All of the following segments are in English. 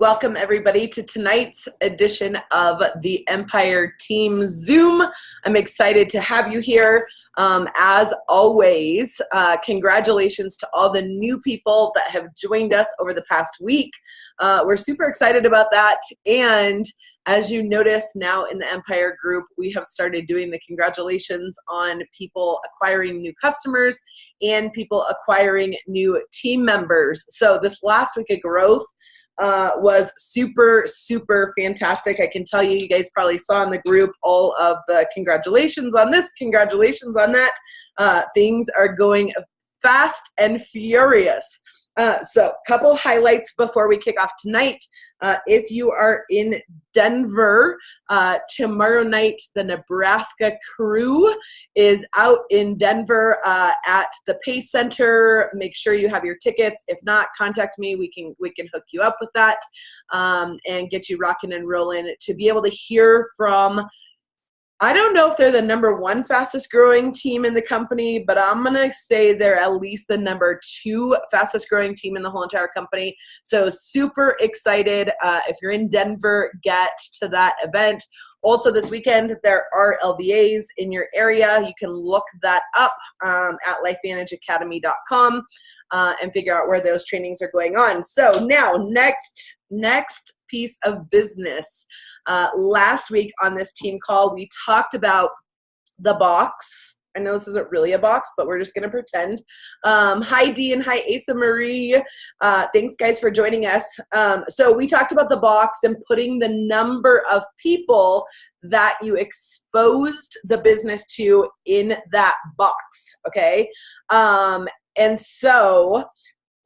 Welcome everybody to tonight's edition of the Empire Team Zoom. I'm excited to have you here. As always, congratulations to all the new people that have joined us over the past week. We're super excited about that. And as you notice now in the Empire group, we have started doing the congratulations on people acquiring new customers and people acquiring new team members. So this last week of growth was super fantastic. I can tell you, you guys probably saw in the group all of the congratulations on this, congratulations on that. Things are going fast and furious. So couple highlights before we kick off tonight. If you are in Denver, tomorrow night, the Nebraska crew is out in Denver at the Pace Center. Make sure you have your tickets. If not, contact me. We can hook you up with that and get you rocking and rolling to be able to hear from. I don't know if they're the #1 fastest growing team in the company, but I'm going to say they're at least the #2 fastest growing team in the whole entire company. So super excited. If you're in Denver, get to that event. Also this weekend, there are LVAs in your area. You can look that up at lifevantageacademy.com and figure out where those trainings are going on. So now next piece of business. Last week on this team call, we talked about the box. I know this isn't really a box, but we're just going to pretend. Hi, Dee, and hi, Asa Marie. Thanks, guys, for joining us. So we talked about the box and putting the number of people that you exposed the business to in that box, okay? And so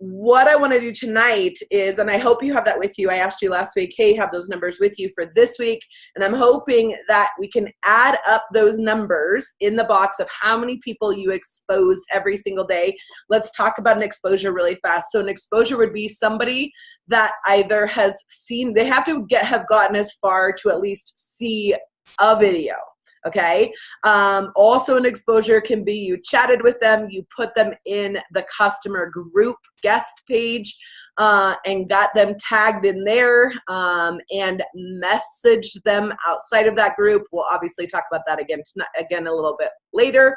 what I want to do tonight is, and I hope you have that with you. I asked you last week, hey, have those numbers with you for this week. And I'm hoping that we can add up those numbers in the box of how many people you exposed every single day. Let's talk about an exposure really fast. So an exposure would be somebody that either has seen, they have to have gotten as far to at least see a video. Okay. Also an exposure can be you chatted with them, you put them in the customer group guest page and got them tagged in there and messaged them outside of that group. We'll obviously talk about that again a little bit later.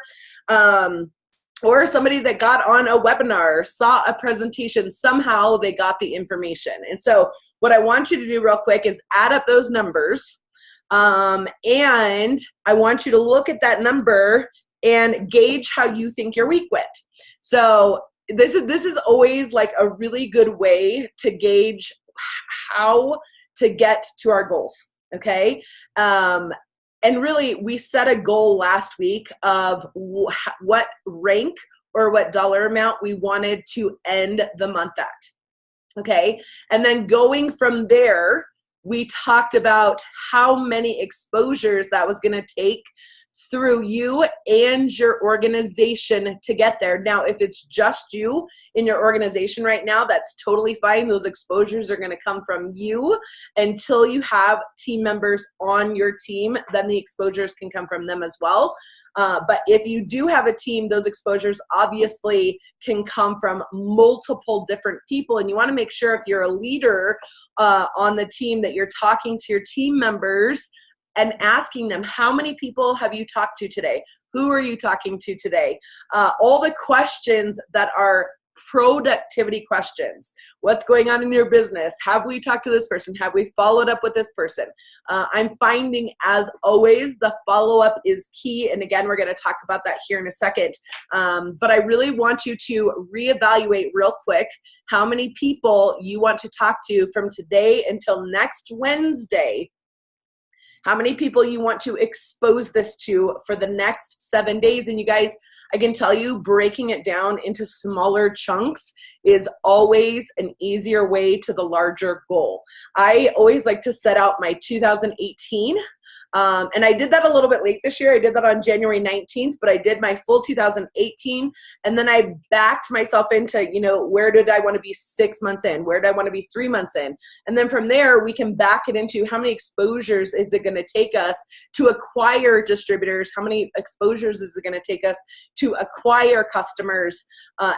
Or somebody that got on a webinar, saw a presentation, somehow they got the information. And so what I want you to do real quick is add up those numbers. And I want you to look at that number and gauge how you think your week went. So this is always like a really good way to gauge how to get to our goals. Okay. And really we set a goal last week of what rank or what dollar amount we wanted to end the month at. Okay. And then going from there, we talked about how many exposures that was going to take through you and your organization to get there. Now, if it's just you in your organization right now, that's totally fine. Those exposures are going to come from you until you have team members on your team. Then the exposures can come from them as well. But if you do have a team, those exposures obviously can come from multiple different people. And you want to make sure if you're a leader on the team that you're talking to your team members and asking them, how many people have you talked to today? Who are you talking to today? All the questions that are productivity questions. What's going on in your business? Have we talked to this person? Have we followed up with this person? I'm finding, as always, the follow-up is key. And again, we're going to talk about that here in a second. But I really want you to reevaluate real quick how many people you want to talk to from today until next Wednesday. How many people you want to expose this to for the next 7 days. And you guys, I can tell you, breaking it down into smaller chunks is always an easier way to the larger goal. I always like to set out my 2018. And I did that a little bit late this year. I did that on January 19th, but I did my full 2018. And then I backed myself into, where did I want to be 6 months in? Where did I want to be 3 months in? And then from there, we can back it into how many exposures is it going to take us to acquire distributors? How many exposures is it going to take us to acquire customers?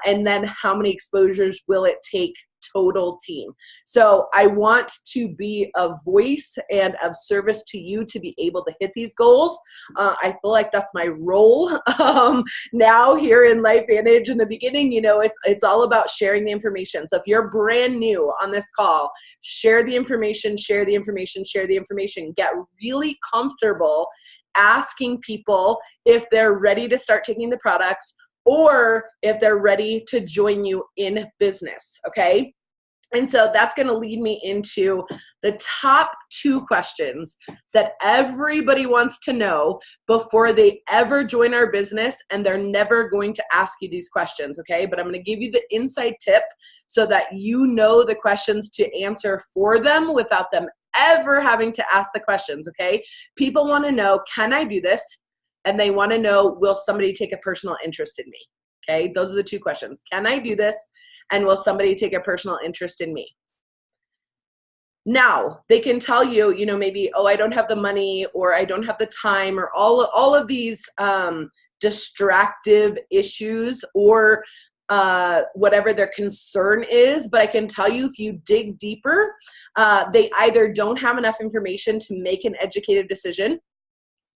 And then how many exposures will it take total team. So I want to be a voice and of service to you to be able to hit these goals. I feel like that's my role now here in LifeVantage. In the beginning, it's all about sharing the information. So if you're brand new on this call, share the information, share the information, share the information. Get really comfortable asking people if they're ready to start taking the products or if they're ready to join you in business, okay? And so that's going to lead me into the top 2 questions that everybody wants to know before they ever join our business, and they're never going to ask you these questions, okay? But I'm going to give you the inside tip so that you know the questions to answer for them without them ever having to ask the questions, okay? People want to know, can I do this? And they want to know, will somebody take a personal interest in me? Okay, those are the 2 questions. Can I do this? And will somebody take a personal interest in me? Now, they can tell you, maybe, oh, I don't have the money, or I don't have the time, or all of these distractive issues, or whatever their concern is. But I can tell you, if you dig deeper, they either don't have enough information to make an educated decision,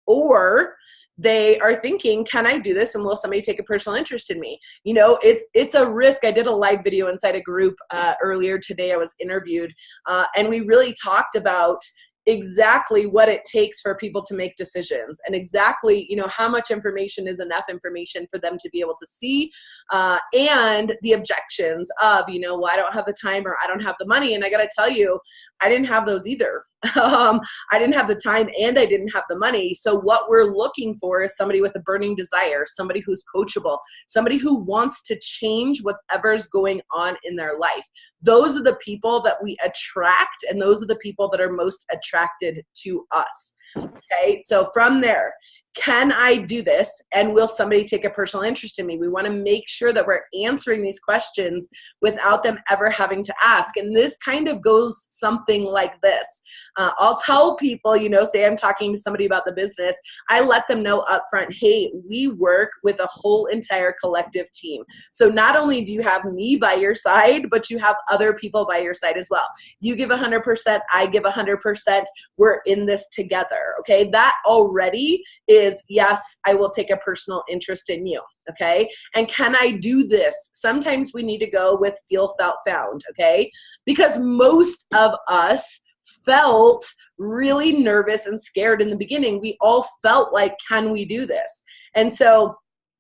or they are thinking, can I do this? And will somebody take a personal interest in me? It's a risk. I did a live video inside a group earlier today. I was interviewed, and we really talked about exactly what it takes for people to make decisions, and exactly, how much information is enough information for them to be able to see, and the objections of, well, I don't have the time, or I don't have the money. And I got to tell you, I didn't have those either. I didn't have the time, and I didn't have the money. So what we're looking for is somebody with a burning desire, somebody who's coachable, somebody who wants to change whatever's going on in their life. Those are the people that we attract, and those are the people that are most attracted to us. Okay, so from there, can I do this? And will somebody take a personal interest in me? We want to make sure that we're answering these questions without them ever having to ask. And this kind of goes something like this. I'll tell people, say I'm talking to somebody about the business, I let them know up front, hey, we work with a whole entire collective team. So not only do you have me by your side, but you have other people by your side as well. You give 100%, I give 100%, we're in this together, okay? That already is, yes, I will take a personal interest in you, okay? And can I do this? Sometimes we need to go with feel, felt, found, okay? Because most of us felt really nervous and scared in the beginning. We all felt like, can we do this? And so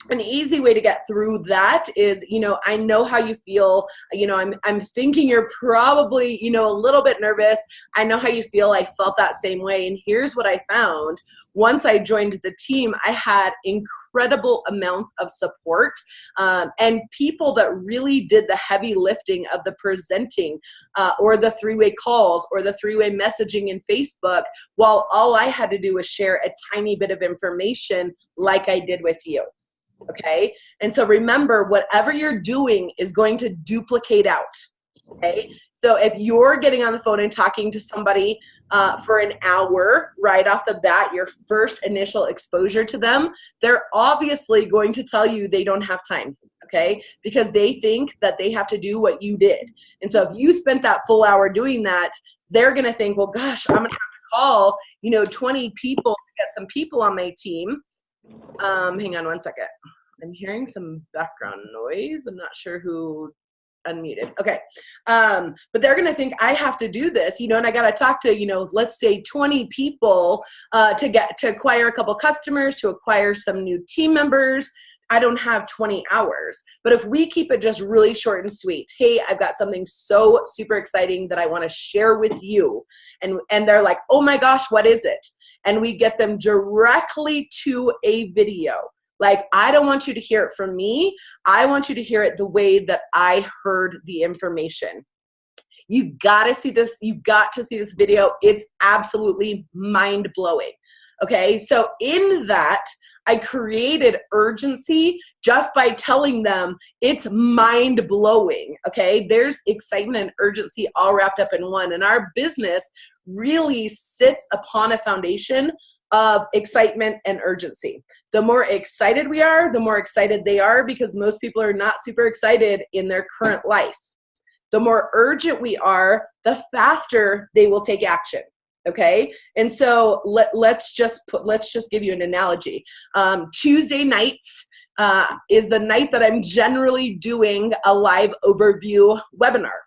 an easy way to get through that is, I know how you feel. I'm thinking you're probably, a little bit nervous. I know how you feel. I felt that same way. And here's what I found. Once I joined the team, I had incredible amounts of support, and people that really did the heavy lifting of the presenting, or the 3-way calls, or the 3-way messaging in Facebook, while all I had to do was share a tiny bit of information like I did with you. Okay. And so remember, whatever you're doing is going to duplicate out. Okay. So if you're getting on the phone and talking to somebody for an hour right off the bat, your first initial exposure to them, they're obviously going to tell you they don't have time. Okay. Because they think that they have to do what you did. And so if you spent that full hour doing that, they're going to think, well, gosh, I'm going to have to call, 20 people to get some people on my team. Hang on one second. I'm hearing some background noise. I'm not sure who unmuted. Okay. But they're going to think I have to do this, and I got to talk to, let's say 20 people to acquire a couple customers, to acquire some new team members. I don't have 20 hours. But if we keep it just really short and sweet, hey, I've got something so super exciting that I want to share with you. And they're like, oh my gosh, what is it? And we get them directly to a video. Like, I don't want you to hear it from me. I want you to hear it the way that I heard the information. You got to see this. You got to see this video. It's absolutely mind-blowing. Okay, so in that, I created urgency just by telling them it's mind-blowing. Okay, there's excitement and urgency all wrapped up in one. And our business really sits upon a foundation of excitement and urgency. The more excited we are, the more excited they are, because most people are not super excited in their current life. the more urgent we are, the faster they will take action. Okay. And so let's just give you an analogy. Tuesday nights is the night that I'm generally doing a live overview webinar.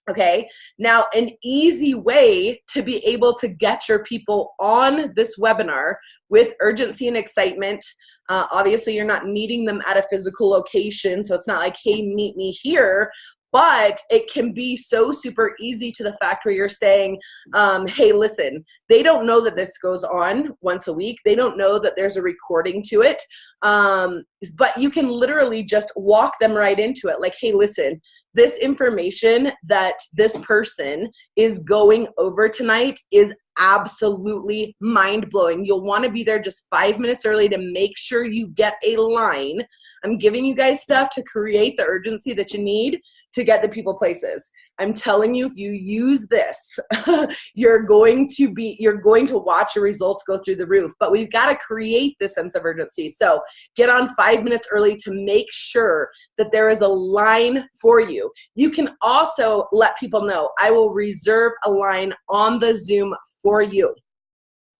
Okay. Now, an easy way to be able to get your people on this webinar with urgency and excitement. Obviously, you're not meeting them at a physical location, so it's not like, hey, meet me here. But it can be so super easy to the fact where you're saying, hey, listen, they don't know that this goes on once a week. They don't know that there's a recording to it. But you can literally just walk them right into it. Like, hey, listen, this information that this person is going over tonight is absolutely mind-blowing. You'll want to be there just 5 minutes early to make sure you get a line. I'm giving you guys stuff to create the urgency that you need to get the people places. I'm telling you, if you use this, you're going to watch your results go through the roof. But we've got to create this sense of urgency. So get on 5 minutes early to make sure that there is a line for you. You can also let people know, I will reserve a line on the Zoom for you.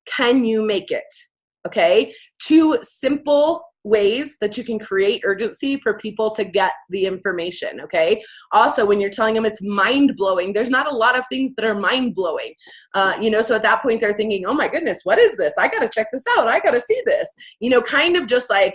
Can you make it? Okay, 2 simple ways that you can create urgency for people to get the information. Okay. Also, when you're telling them it's mind-blowing, there's not a lot of things that are mind-blowing. So at that point they're thinking, oh my goodness, what is this? I got to check this out. I got to see this, kind of just like,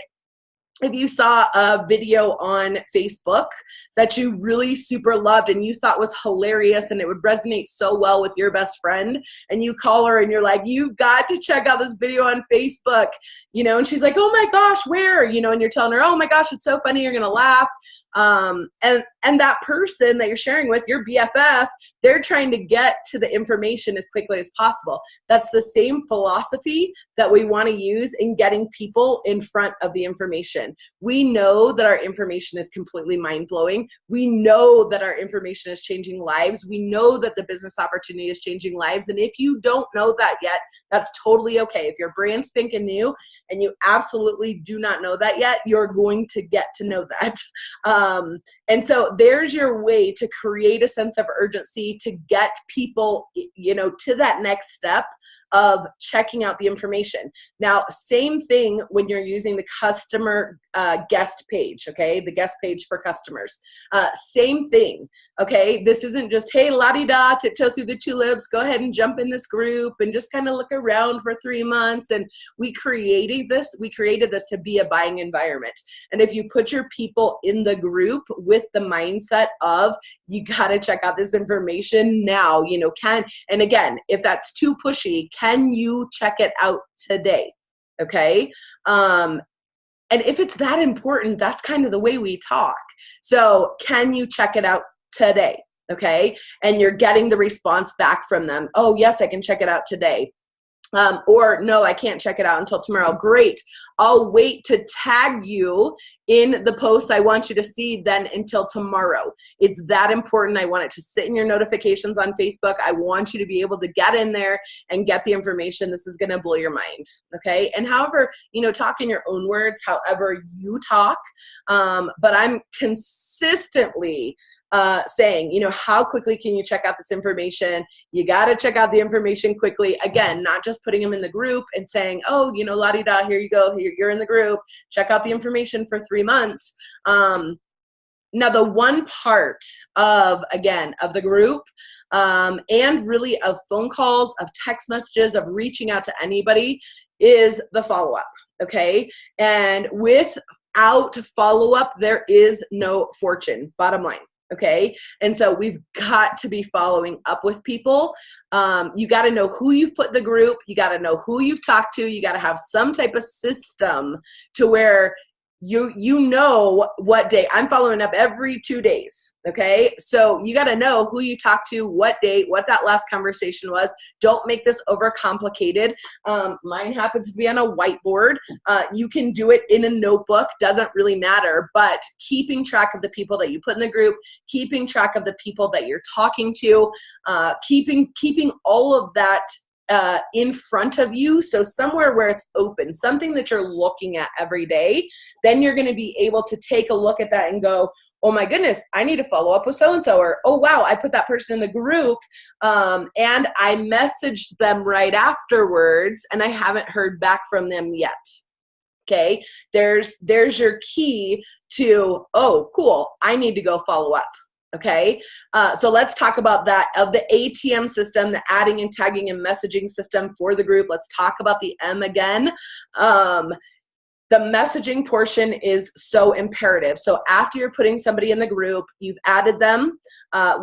if you saw a video on Facebook that you really super loved and you thought was hilarious and it would resonate so well with your best friend, and you call her and you're like, you've got to check out this video on Facebook, and she's like, oh my gosh, where? And you're telling her, oh my gosh, it's so funny, you're going to laugh. And that person that you're sharing with, your BFF, they're trying to get to the information as quickly as possible. That's the same philosophy that we want to use in getting people in front of the information. We know that our information is completely mind-blowing. We know that our information is changing lives. We know that the business opportunity is changing lives. And if you don't know that yet, that's totally okay. If you're brand spanking new and you absolutely do not know that yet, you're going to get to know that. And so there's your way to create a sense of urgency to get people, to that next step of checking out the information. Now, same thing when you're using the customer guest page, okay? The guest page for customers. Same thing, okay? This isn't just, hey, la-di-da, tiptoe through the tulips, go ahead and jump in this group and just kind of look around for 3 months. And we created this to be a buying environment. And if you put your people in the group with the mindset of, you got to check out this information now, and again, if that's too pushy, can you check it out today? Okay. And if it's that important, that's kind of the way we talk. So can you check it out today? Okay. And you're getting the response back from them. Oh, yes, I can check it out today. Or no, I can't check it out until tomorrow. Great. I'll wait to tag you in the post I want you to see then until tomorrow. It's that important. I want it to sit in your notifications on Facebook. I want you to be able to get in there and get the information. This is going to blow your mind. Okay. And however, talk in your own words, however you talk. But I'm consistently saying, how quickly can you check out this information? You got to check out the information quickly. Again, not just putting them in the group and saying, oh, la-di-da, here you go. You're in the group. Check out the information for 3 months. Now, the one part of the group and really of phone calls, of text messages, of reaching out to anybody is the follow-up, okay? And without follow-up, there is no fortune, bottom line. Okay. And so we've got to be following up with people. You got to know who you've put in the group. You got to know who you've talked to. You got to have some type of system to where you know what day. I'm following up every 2 days. Okay. So you got to know who you talked to, what date, what that last conversation was. Don't make this overcomplicated. Mine happens to be on a whiteboard. You can do it in a notebook, doesn't really matter, but keeping track of the people that you put in the group, keeping track of the people that you're talking to, keeping all of that in front of you. So somewhere where it's open, something that you're looking at every day, then you're going to be able to take a look at that and go, oh my goodness, I need to follow up with so-and-so, or, oh wow, I put that person in the group and I messaged them right afterwards and I haven't heard back from them yet. Okay, there's your key to, oh cool, I need to go follow up. Okay, so let's talk about that, of the ATM system, the adding and tagging and messaging system for the group. Let's talk about the M again. The messaging portion is so imperative. So after you're putting somebody in the group, you've added them,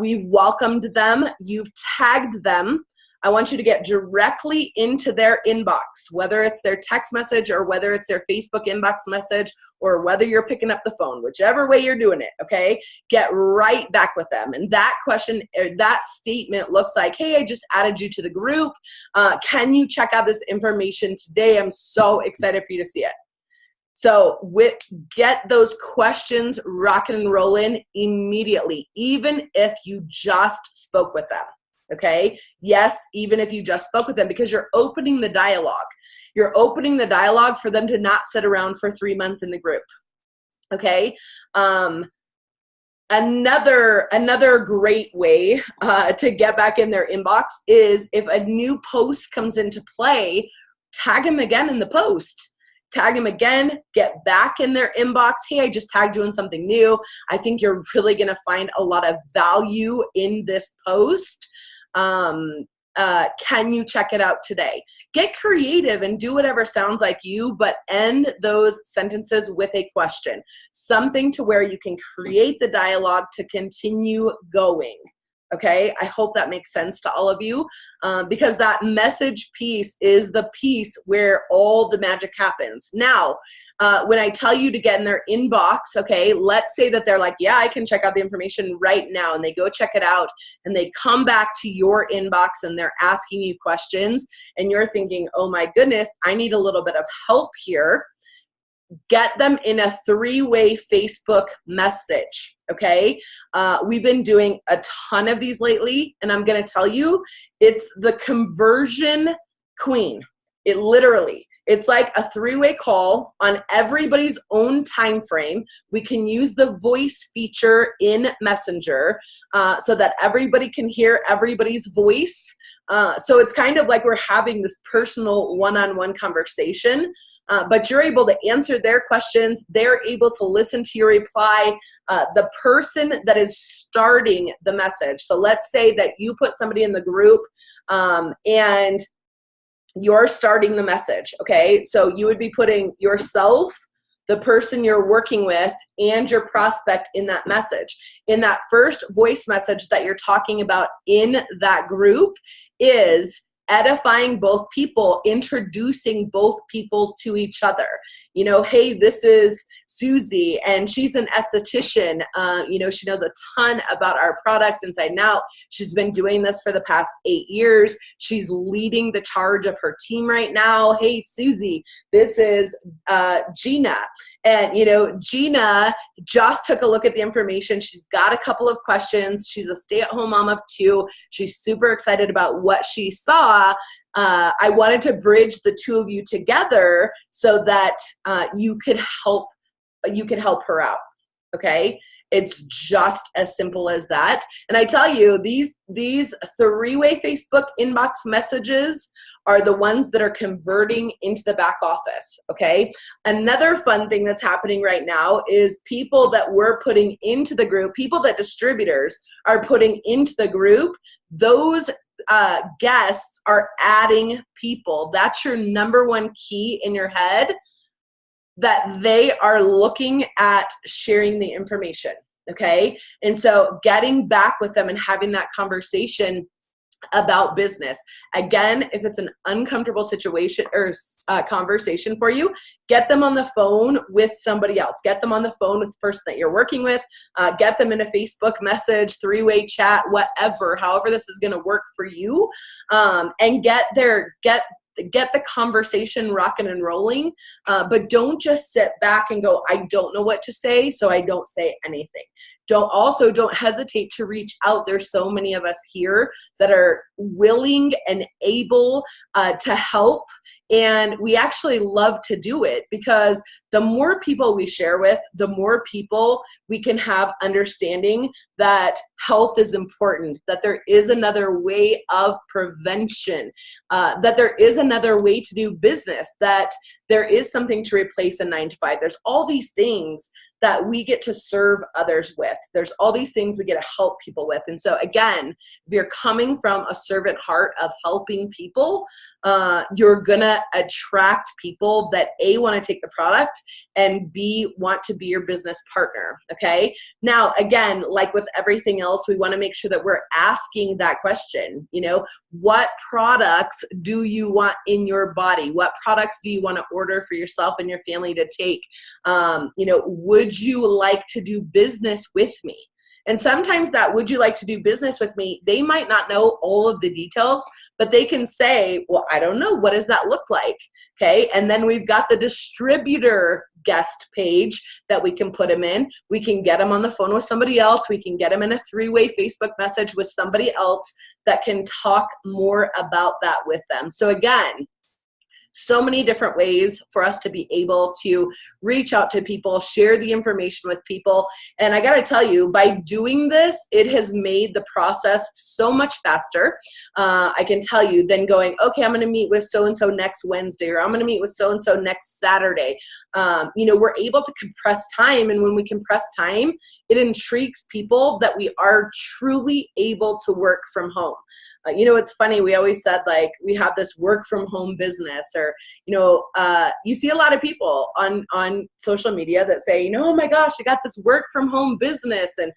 we've welcomed them, you've tagged them. I want you to get directly into their inbox, whether it's their text message or whether it's their Facebook inbox message or whether you're picking up the phone, whichever way you're doing it, okay? Get right back with them. And that question, or that statement looks like, hey, I just added you to the group. Can you check out this information today? I'm so excited for you to see it. So get those questions rocking and rolling immediately, even if you just spoke with them. Okay. Yes, even if you just spoke with them, because you're opening the dialogue. You're opening the dialogue for them to not sit around for 3 months in the group. Okay. Another great way to get back in their inbox is if a new post comes into play, tag them again in the post. Tag them again, get back in their inbox. Hey, I just tagged you in something new. I think you're really going to find a lot of value in this post. Can you check it out today? Get creative and do whatever sounds like you, but end those sentences with a question. Something to where you can create the dialogue to continue going. Okay, I hope that makes sense to all of you, because that message piece is the piece where all the magic happens. Now, when I tell you to get in their inbox, okay, let's say that they're like, yeah, I can check out the information right now, and they go check it out, and they come back to your inbox, and they're asking you questions, and you're thinking, oh my goodness, I need a little bit of help here. Get them in a 3-way Facebook message, okay? We've been doing a ton of these lately, and I'm gonna tell you, it's the conversion queen. It's like a 3-way call on everybody's own time frame. We can use the voice feature in Messenger so that everybody can hear everybody's voice. So it's kind of like we're having this personal one-on-one conversation. But you're able to answer their questions. They're able to listen to your reply. The person that is starting the message. So let's say that you put somebody in the group and you're starting the message, okay? So you would be putting yourself, the person you're working with, and your prospect in that message. In that first voice message that you're talking about in that group is edifying both people, introducing both people to each other. You know, hey, this is Susie, and she's an esthetician. You know, she knows a ton about our products inside and out. She's been doing this for the past 8 years. She's leading the charge of her team right now. Hey, Susie, this is Gina. And, you know, Gina just took a look at the information. She's got a couple of questions. She's a stay-at-home mom of 2. She's super excited about what she saw. I wanted to bridge the 2 of you together so that you could help her out. Okay? It's just as simple as that. And I tell you, these 3-way Facebook inbox messages are the ones that are converting into the back office, okay? Another fun thing that's happening right now is people that we're putting into the group, people that distributors are putting into the group, those guests are adding people. That's your number one key in your head, that they are looking at sharing the information, okay? And so getting back with them and having that conversation about business. Again, if it's an uncomfortable situation or conversation for you, get them on the phone with somebody else. Get them on the phone with the person that you're working with. Get them in a Facebook message, 3-way chat, whatever, however this is going to work for you, and get the conversation rocking and rolling, but don't just sit back and go, I don't know what to say, so I don't say anything. Don't hesitate to reach out. There's so many of us here that are willing and able to help, and we actually love to do it because the more people we share with, the more people we can have understanding that health is important, that there is another way of prevention, that there is another way to do business, that there is something to replace a 9-to-5. There's all these things that we get to serve others with. There's all these things we get to help people with. And so again, if you're coming from a servant heart of helping people, you're gonna attract people that A, want to take the product, and B, want to be your business partner, okay? Now, again, like with everything else, we want to make sure that we're asking that question, what products do you want in your body? What products do you want to order for yourself and your family to take? Would you like to do business with me? And sometimes that would you like to do business with me, they might not know all of the details, but they can say, well, I don't know, what does that look like? Okay, and then we've got the distributor guest page that we can put them in. We can get them on the phone with somebody else. We can get them in a 3-way Facebook message with somebody else that can talk more about that with them. So again, so many different ways for us to be able to reach out to people, share the information with people. And I got to tell you, by doing this, it has made the process so much faster. I can tell you than going, okay, I'm going to meet with so-and-so next Wednesday, or I'm going to meet with so-and-so next Saturday. We're able to compress time. And when we compress time, it intrigues people that we are truly able to work from home. It's funny, we always said, like, we have this work from home business, or, you see a lot of people on social media that say, oh my gosh, I got this work from home business, and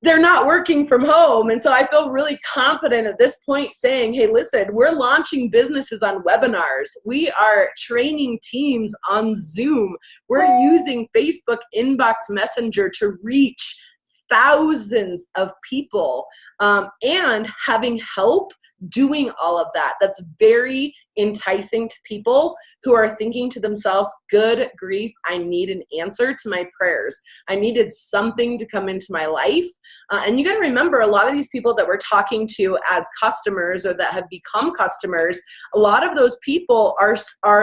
they're not working from home. And so I feel really confident at this point saying, hey, listen, we're launching businesses on webinars. We are training teams on Zoom. We're using Facebook Inbox Messenger to reach thousands of people, and having help doing all of that. That's very enticing to people who are thinking to themselves, good grief, I need an answer to my prayers. I needed something to come into my life. And you got to remember, a lot of these people that we're talking to as customers, or that have become customers, a lot of those people are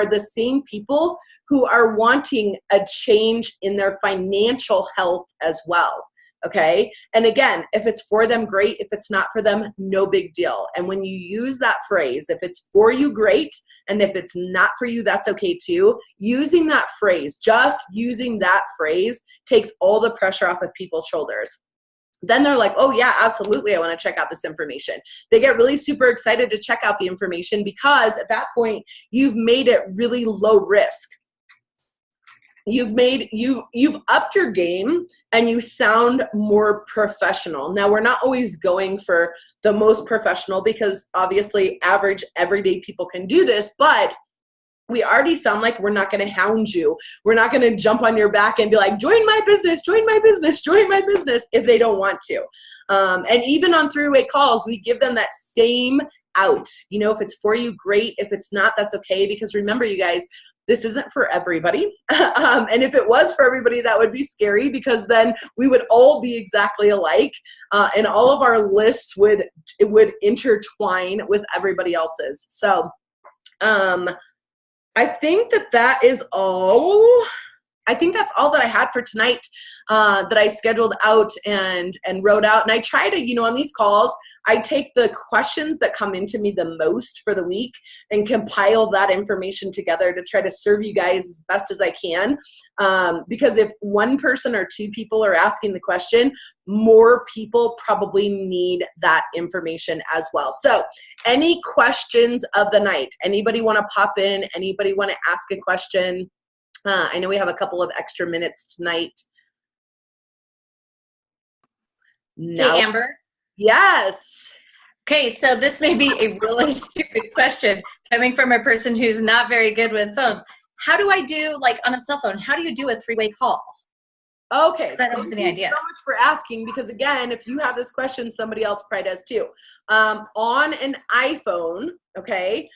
the same people who are wanting a change in their financial health as well. Okay. And again, if it's for them, great. If it's not for them, no big deal. And when you use that phrase, if it's for you, great. And if it's not for you, that's okay too. Using that phrase, just using that phrase, takes all the pressure off of people's shoulders. Then they're like, oh yeah, absolutely, I want to check out this information. They get really super excited to check out the information, because at that point, you've made it really low risk. You've upped your game, and you sound more professional. Now, we're not always going for the most professional, because obviously average everyday people can do this, but we already sound like we're not going to hound you. We're not going to jump on your back and be like, join my business, join my business, join my business, if they don't want to. And even on 3-way calls, we give them that same out. If it's for you, great. If it's not, that's okay. Because remember, you guys, this isn't for everybody. And if it was for everybody, that would be scary, because then we would all be exactly alike. And all of our lists would intertwine with everybody else's. So I think that is all. I think that's all that I had for tonight, that I scheduled out and wrote out. And I try to, on these calls, I take the questions that come into me the most for the week and compile that information together to try to serve you guys as best as I can. Because if one person or two people are asking the question, more people probably need that information as well. So any questions of the night? Anybody want to pop in? Anybody want to ask a question? I know we have a couple of extra minutes tonight. No. Hey, Amber. Yes. Okay, so this may be a really stupid question coming from a person who's not very good with phones. How do I do, like on a cell phone, how do you do a 3-way call? Okay. I don't have any idea. Thank you so much for asking, because again, if you have this question, somebody else probably does too. On an iPhone, okay,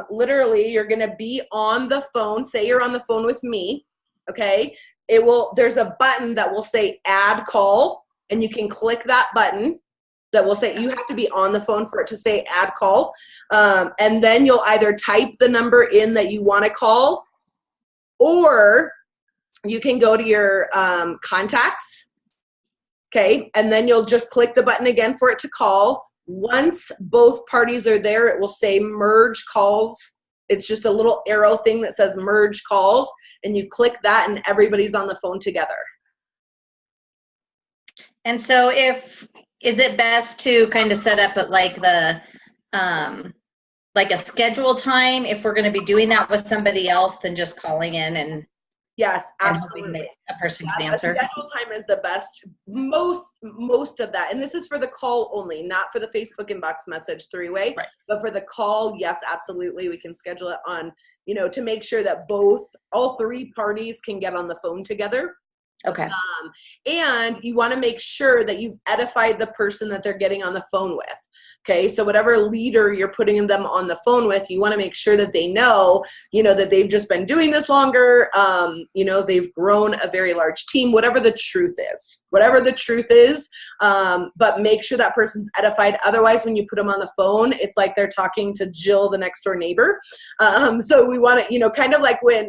literally you're going to be on the phone. Say you're on the phone with me, okay? There's a button that will say add call, and you can click that button. That will say, you have to be on the phone for it to say add call. And then you'll either type the number in that you want to call, Or you can go to your contacts, okay, and then you'll just click the button again for it to call. Once both parties are there, it will say merge calls. It's just a little arrow thing that says merge calls, and you click that and everybody's on the phone together. And so is it best to kind of set up at like the, like a schedule time if we're going to be doing that with somebody else than just calling in and yes, and absolutely. hoping that a person can answer? Schedule time is the best. Most of that, and this is for the call only, not for the Facebook inbox message three-way, right. But for the call, yes, absolutely, we can schedule it on, to make sure that all three parties can get on the phone together. Okay. And you want to make sure that you've edified the person that they're getting on the phone with. Okay, so whatever leader you're putting them on the phone with, you want to make sure that they know, that they've just been doing this longer. They've grown a very large team, whatever the truth is. But make sure that person's edified. Otherwise, when you put them on the phone, it's like they're talking to Jill, the next door neighbor. So we want to, kind of like when,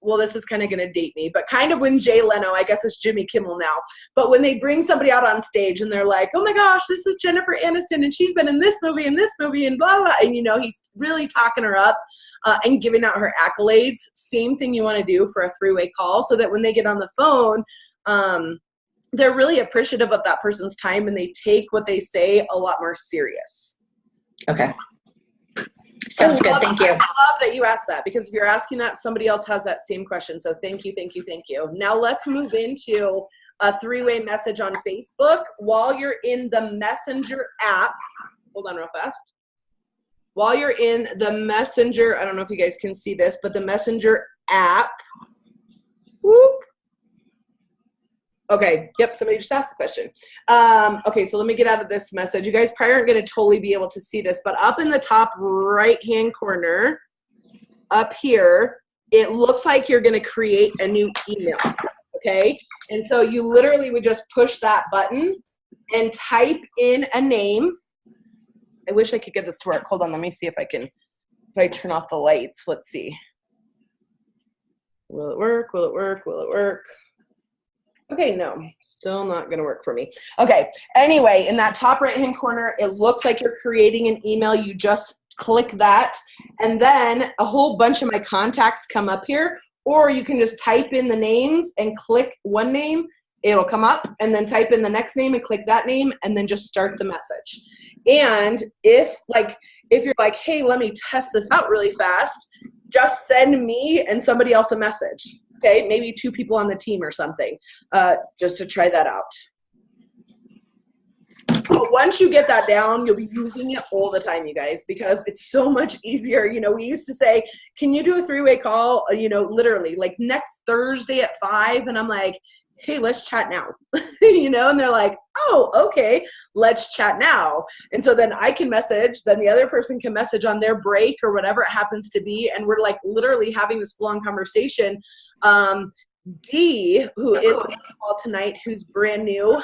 well, this is kind of going to date me, but kind of when Jay Leno, I guess it's Jimmy Kimmel now, but when they bring somebody out on stage and they're like, oh my gosh, this is Jennifer Aniston and she's been in this movie and blah, blah, and he's really talking her up and giving out her accolades. Same thing you want to do for a three-way call, so that when they get on the phone, they're really appreciative of that person's time and they take what they say a lot more serious. Okay. Sounds good. Thank you. I love that you asked that, because if you're asking that, somebody else has that same question. So thank you. Now let's move into a three-way message on Facebook. While you're in the Messenger app, hold on real fast. While you're in the Messenger, I don't know if you guys can see this, but the Messenger app, whoop. Okay, yep, somebody just asked the question. Okay, so let me get out of this message. You guys probably aren't going to totally be able to see this, but up in the top right-hand corner, up here, it looks like you're going to create a new email, okay? And so you literally would just push that button and type in a name. I wish I could get this to work. Hold on, let me see if I turn off the lights. Let's see. Will it work? Will it work? Will it work? Okay, no, still not going to work for me. Okay, anyway, in that top right-hand corner, it looks like you're creating an email. You just click that, and then a whole bunch of my contacts come up here, or you can just type in the names and click one name. It'll come up, and then type in the next name and click that name, and then just start the message. And if you're like, hey, let me test this out really fast, just send me and somebody else a message. Okay, maybe two people on the team or something, just to try that out. But once you get that down, you'll be using it all the time, you guys, because it's so much easier. We used to say, can you do a three-way call, literally, like next Thursday at 5? And I'm like, hey, let's chat now, and they're like, oh, okay, let's chat now. And so then I can message, then the other person can message on their break or whatever it happens to be. And we're like literally having this full-on conversation. Dee, who is on the call tonight, who's brand new,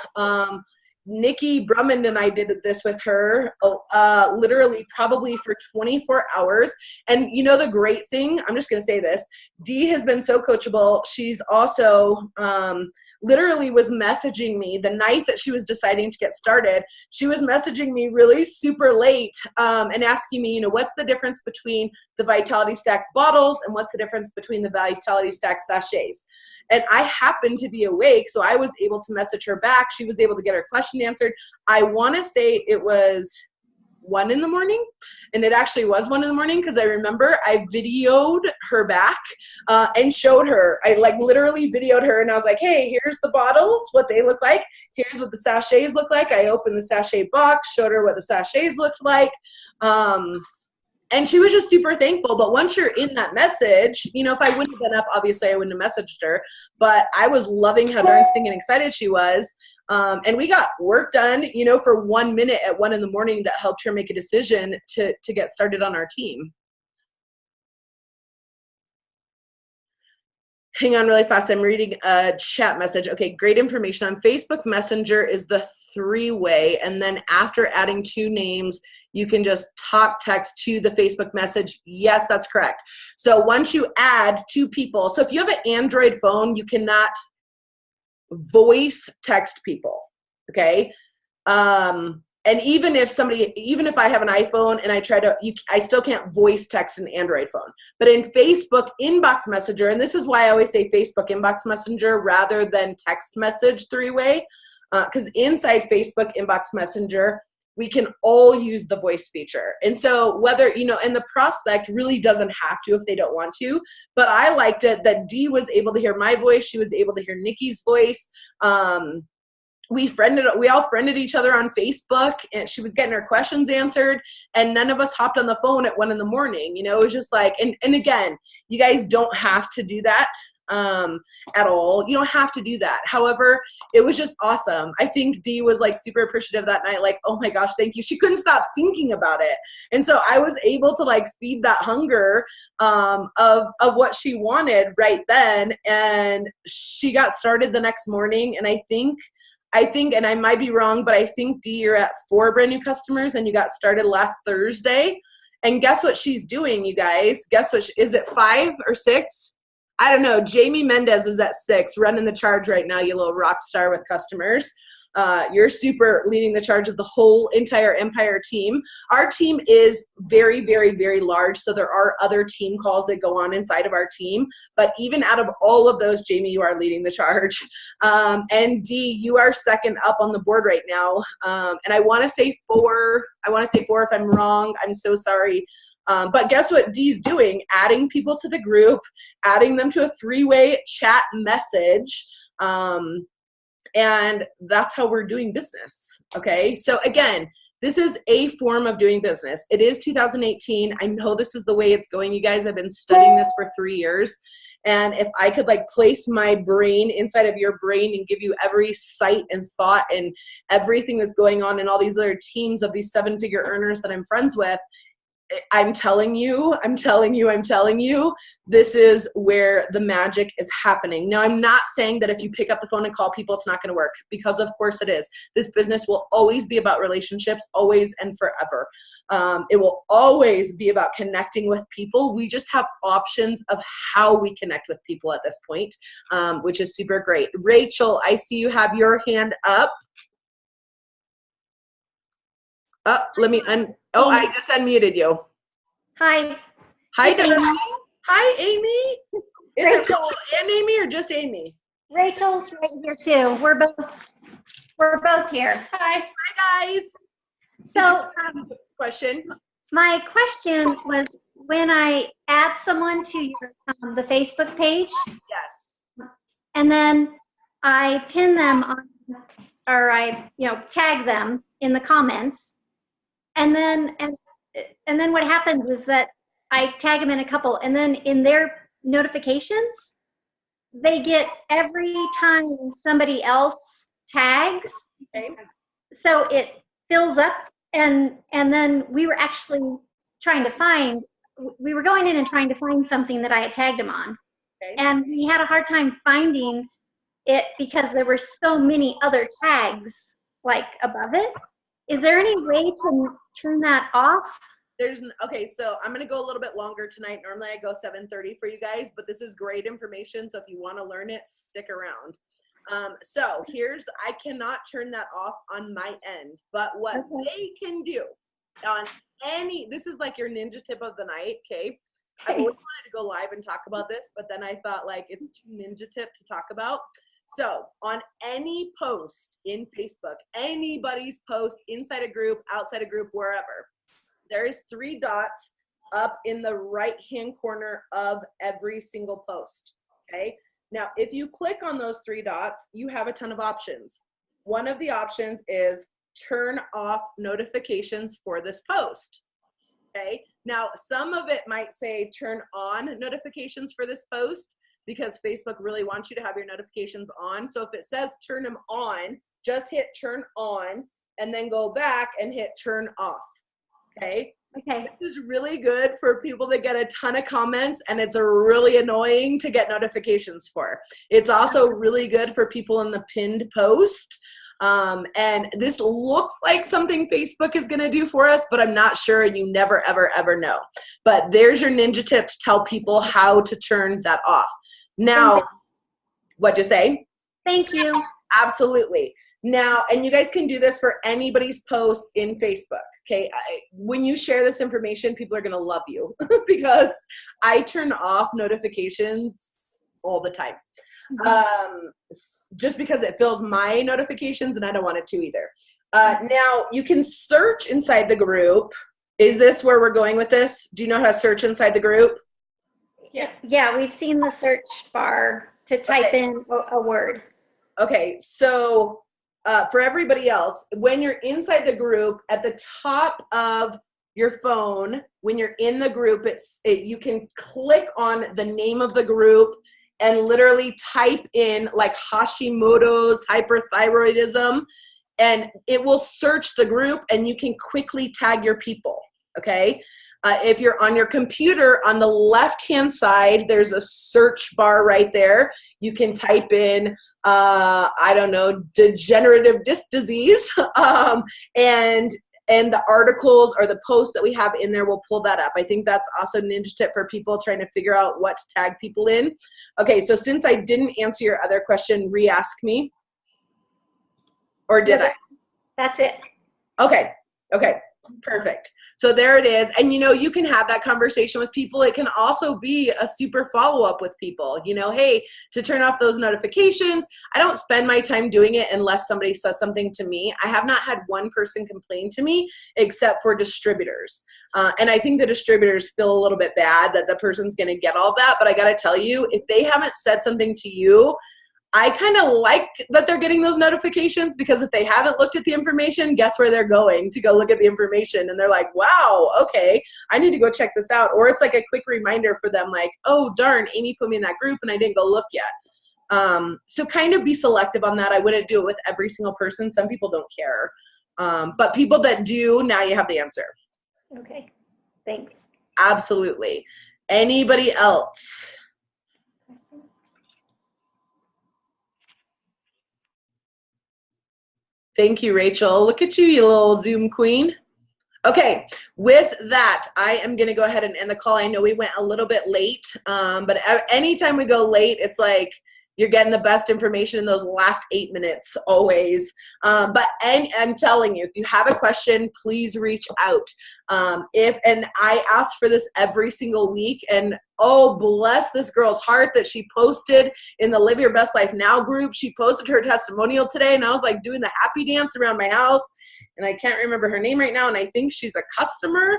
Nikki Brummond and I did this with her literally probably for 24 hours. And the great thing, I'm just going to say this, Dee has been so coachable. She's also literally was messaging me the night that she was deciding to get started. She was messaging me really super late and asking me, what's the difference between the Vitality Stack bottles and what's the difference between the Vitality Stack sachets? And I happened to be awake, so I was able to message her back. She was able to get her question answered. I want to say it was 1 in the morning, and it actually was 1 in the morning, because I remember I videoed her back and showed her. I literally videoed her, and I was like, hey, here's the bottles, what they look like. Here's what the sachets look like. I opened the sachet box, showed her what the sachets looked like. And she was just super thankful. But once you're in that message, if I wouldn't have been up, obviously I wouldn't have messaged her. But I was loving how darn stinking excited she was. And we got work done, for 1 minute at 1 in the morning that helped her make a decision to get started on our team. Hang on really fast. I'm reading a chat message. Okay, great information. On Facebook Messenger is the 3-way, and then after adding 2 names, you can just talk text to the Facebook message. Yes, that's correct. So once you add 2 people, so if you have an Android phone, you cannot voice text people, okay? And even if I have an iPhone and I try to, I still can't voice text an Android phone. But in Facebook Inbox Messenger, and this is why I always say Facebook Inbox Messenger rather than text message 3-way, because inside Facebook Inbox Messenger, we can all use the voice feature. And so whether, and the prospect really doesn't have to if they don't want to, but I liked it that Dee was able to hear my voice. She was able to hear Nikki's voice. We all friended each other on Facebook, and she was getting her questions answered, and none of us hopped on the phone at 1 a.m. It was just like, and again, you guys don't have to do that at all. You don't have to do that. However, it was just awesome. I think Dee was like super appreciative that night. Like, oh my gosh, thank you. She couldn't stop thinking about it. And so I was able to like feed that hunger of what she wanted right then. And she got started the next morning. And I think, and I might be wrong, but I think, Dee, you're at 4 brand new customers and you got started last Thursday. And guess what she's doing, you guys? Guess what? Is it 5 or 6? I don't know. Jamie Mendez is at 6, running the charge right now, you little rock star with customers. You're super leading the charge of the whole entire Empire team. Our team is very, very, very large, so there are other team calls that go on inside of our team. But even out of all of those, Jamie, you are leading the charge. And Dee, you are second up on the board right now. And I want to say 4. I want to say 4 if I'm wrong. I'm so sorry. But guess what Dee's doing? Adding people to the group, adding them to a 3-way chat message. And that's how we're doing business, okay? So again, this is a form of doing business. It is 2018. I know this is the way it's going, you guys. I've been studying this for 3 years. And if I could like place my brain inside of your brain and give you every sight and thought and everything that's going on in all these other teams of these 7-figure earners that I'm friends with, I'm telling you, this is where the magic is happening. Now, I'm not saying that if you pick up the phone and call people, it's not going to work, because of course it is. This business will always be about relationships, always and forever. It will always be about connecting with people. We just have options of how we connect with people at this point, which is super great. Rachel, I see you have your hand up. I just unmuted you. Hi. Hi, It's Debbie. Amy. Hi, Amy. Is it Rachel and Amy or just Amy? Rachel's right here too. We're both here. Hi. Hi, guys. So Question. my question was, when I add someone to your the Facebook page, Yes. and then I pin them on, or I tag them in the comments, and then what happens is that I tag them in a couple, and then in their notifications, they get every time somebody else tags. Okay. So it fills up, and then we were actually we were going in and trying to find something that I had tagged them on. Okay. And we had a hard time finding it because there were so many other tags like above it. Is there any way to turn that off? Okay, so I'm going to go a little bit longer tonight. Normally I go 7:30 for you guys, but this is great information. So if you want to learn it, stick around. So I cannot turn that off on my end, but what they can do on this is like your ninja tip of the night, okay? I always wanted to go live and talk about this, but then I thought like it's too ninja tip to talk about. So on any post in Facebook, anybody's post inside a group, outside a group, wherever, there is 3 dots up in the right-hand corner of every single post, okay? Now, if you click on those 3 dots, you have a ton of options. One of the options is turn off notifications for this post, okay? Now, some of it might say turn on notifications for this post because Facebook really wants you to have your notifications on. So if it says turn them on, just hit turn on and then go back and hit turn off, okay? Okay. This is really good for people that get a ton of comments, and it's really annoying to get notifications for. It's also really good for people in the pinned post. And this looks like something Facebook is going to do for us, but I'm not sure, and you never, ever, ever know. But there's your ninja tip to tell people how to turn that off. Now, what'd you say? Thank you. Absolutely. Now, and you guys can do this for anybody's posts in Facebook, okay? When you share this information, people are going to love you because I turn off notifications all the time. Just because it fills my notifications and I don't want it to either. Now, you can search inside the group. Is this where we're going with this? Do you know how to search inside the group? Yeah, we've seen the search bar to type in a word. Okay, so for everybody else, when you're inside the group, at the top of your phone, when you're in the group, you can click on the name of the group and literally type in like Hashimoto's hyperthyroidism, and it will search the group and you can quickly tag your people, okay? If you're on your computer, on the left-hand side, there's a search bar right there. You can type in, I don't know, degenerative disc disease, and the articles or the posts that we have in there will pull that up. I think that's also a ninja tip for people trying to figure out what to tag people in. Okay, so since I didn't answer your other question, re-ask me. Or did I? That's it. Okay, perfect. So there it is. And, you can have that conversation with people. It can also be a super follow-up with people. Hey, to turn off those notifications. I don't spend my time doing it unless somebody says something to me. I have not had one person complain to me except for distributors. And I think the distributors feel a little bit bad that the person's going to get all that. But I got to tell you, if they haven't said something to you, I kind of like that they're getting those notifications, because if they haven't looked at the information, guess where they're going to go look at the information? And they're like, wow, okay, I need to go check this out. Or it's like a quick reminder for them, like, oh, darn, Amy put me in that group and I didn't go look yet. So kind of be selective on that. I wouldn't do it with every single person. Some people don't care. But people that do, now you have the answer. Okay, thanks. Absolutely. Anybody else? Thank you, Rachel. Look at you, you little Zoom queen. Okay, with that, I am going to go ahead and end the call. I know we went a little bit late, but anytime we go late, it's like you're getting the best information in those last 8 minutes, always. But I'm telling you, if you have a question, please reach out. And I ask for this every single week, and oh, bless this girl's heart that she posted in the Live Your Best Life Now group. She posted her testimonial today, and I was like doing the happy dance around my house, and I can't remember her name right now, and I think she's a customer.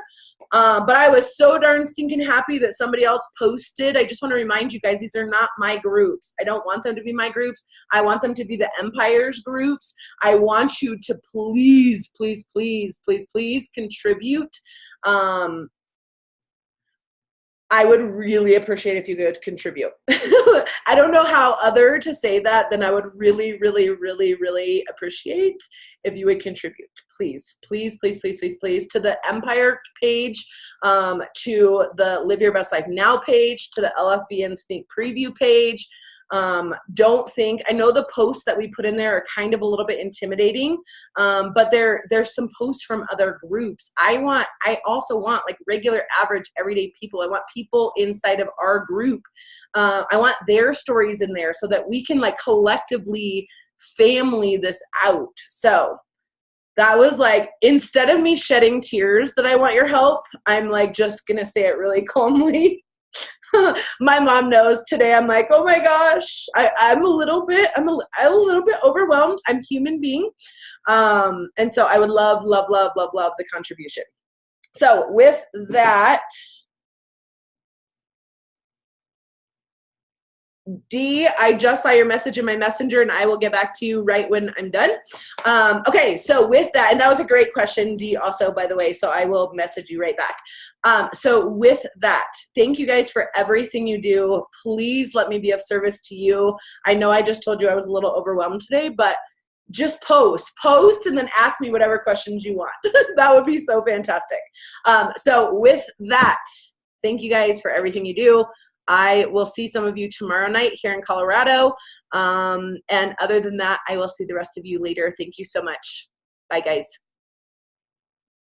But I was so darn stinking happy that somebody else posted. I just want to remind you guys, these are not my groups. I don't want them to be my groups. I want them to be the Empire's groups. I want you to please, please, please, please, please contribute. I would really appreciate if you could contribute. I don't know how other to say that than I would really, really, really, really appreciate if you would contribute. Please, please, please, please, please, please, to the Empire page, to the Live Your Best Life Now page, to the LFBN Sneak Preview page. Don't think, I know the posts that we put in there are kind of a little bit intimidating, but there's some posts from other groups. I also want like regular, average, everyday people. I want people inside of our group. I want their stories in there so that we can like collectively family this out. So that was like, instead of me shedding tears that I want your help, I'm like just gonna say it really calmly. My mom knows today. I'm like, oh my gosh, I'm a little bit overwhelmed. I'm a human being. And so I would love, love, love, love, love the contribution. So with that, Dee, I just saw your message in my messenger, and I will get back to you right when I'm done. Okay, so with that, and that was a great question, Dee, also, by the way, so I will message you right back. So with that, thank you guys for everything you do. Please let me be of service to you. I know I just told you I was a little overwhelmed today, but just post and then ask me whatever questions you want. That would be so fantastic. So with that, thank you guys for everything you do. I will see some of you tomorrow night here in Colorado. And other than that, I will see the rest of you later. Thank you so much. Bye, guys.